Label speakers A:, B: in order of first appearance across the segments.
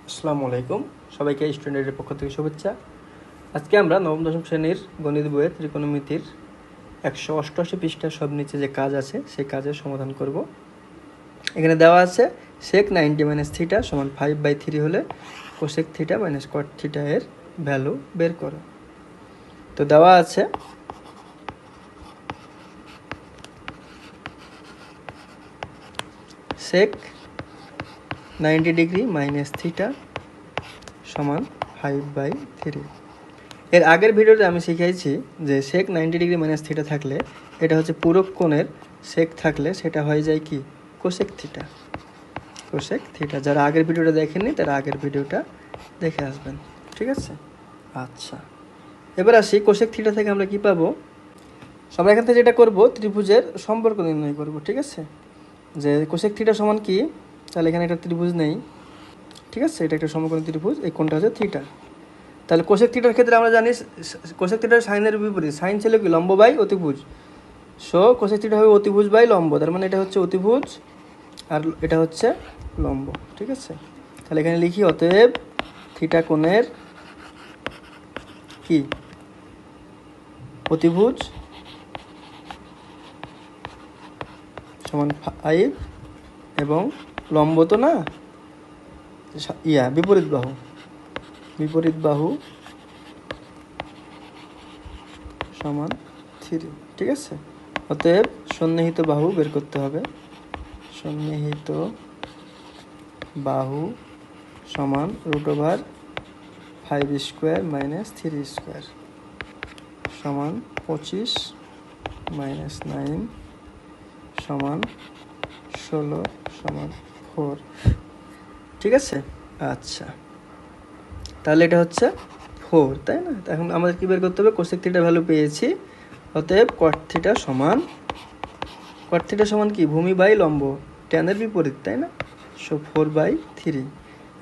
A: আসসালামু আলাইকুম, সবাইকে স্টুডেন্টের পক্ষ থেকে শুভেচ্ছা। আজকে আমরা নবম দশম শ্রেণীর গণিত বইয়ের ত্রিকোণমিতির 188 পৃষ্ঠার সব নিচে যে কাজ আছে সেই কাজের সমাধান করব। এখানে দেওয়া আছে sec 90 - থিটা সমান 5/3 হলে cosec থিটা - cot থিটা এর ভ্যালু বের করো। তো দেওয়া আছে sec 90 ডিগ্রি মাইনাস থিটা সমান 5/3। এর আগের ভিডিওতে আমি শিখাইছি যে sec 90 ডিগ্রি মাইনাস থিটা থাকলে এটা হচ্ছে পূরক কোণের sec থাকলে সেটা হয়ে যায় কি cosec থিটা। cosec থিটা যারা আগের ভিডিওটা দেখেননি তারা আগের ভিডিওটা দেখে আসবেন, ঠিক আছে? আচ্ছা, এবার আসি cosec থিটা থেকে আমরা কি পাবো। আমরা এখান থেকে যেটা করব ত্রিভুজের সম্পর্ক নির্ণয় করব, ঠিক আছে? যে cosec থিটা সমান কি, তাহলে এখানে একটা ত্রিভুজ নেই, ঠিক আছে? এটা একটা সমকোণী ত্রিভুজ, এই কোণটা হচ্ছে থিটা। তাহলে cosec থিটার ক্ষেত্রে আমরা জানি cosec থিটার সাইনের বিপরীত, সাইন ছিল কি লম্ব বাই অতিভুজ। সো cosec থিটা হবে অতিভুজ বাই লম্ব, তার মানে এটা হচ্ছে অতিভুজ আর এটা হচ্ছে লম্ব, ঠিক আছে? তাহলে এখানে লিখি অতএব থিটা কোণের কি অতিভুজ সমান 5 এবং লম্ব তো না, বিপরীত বাহু সমান 3, ঠিক আছে? অতএব সন্নিহিত বাহু বের করতে হবে। সন্নিহিত বাহু সমান √5² - 3² সমান 25 - 9 সমান 16 সমান 4, ঠিক আছে? আচ্ছা, তাহলে এটা হচ্ছে 4, তাই না? এখন আমাদের কি বের করতে হবে, cosec থিটার ভ্যালু পেয়েছি, অতএব cot থিটা সমান কি ভূমি বাই লম্ব, ট্যানের বিপরীত, তাই না? সো 4/3।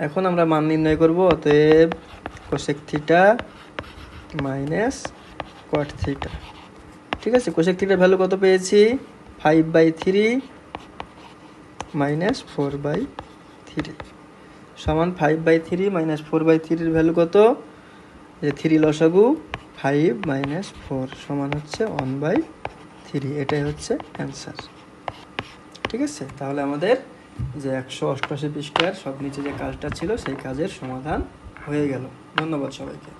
A: এখন আমরা মান নির্ণয় করব, অতএব cosec theta minus cot theta, ঠিক আছে? cosec থিটার ভ্যালু কত পেয়েছি, 5/3 মাইনাস 4/3 সমান 5/3 মাইনাস 4/3 ভ্যালু কত, যে 3 লসাগু 5 - 4 সমান হচ্ছে 1/3। এটাই হচ্ছে অ্যান্সার, ঠিক আছে? তাহলে আমাদের যে 188 পৃষ্ঠার সব নিচে যে কাজটা ছিল সেই কাজের সমাধান হয়ে গেল। ধন্যবাদ সবাইকে।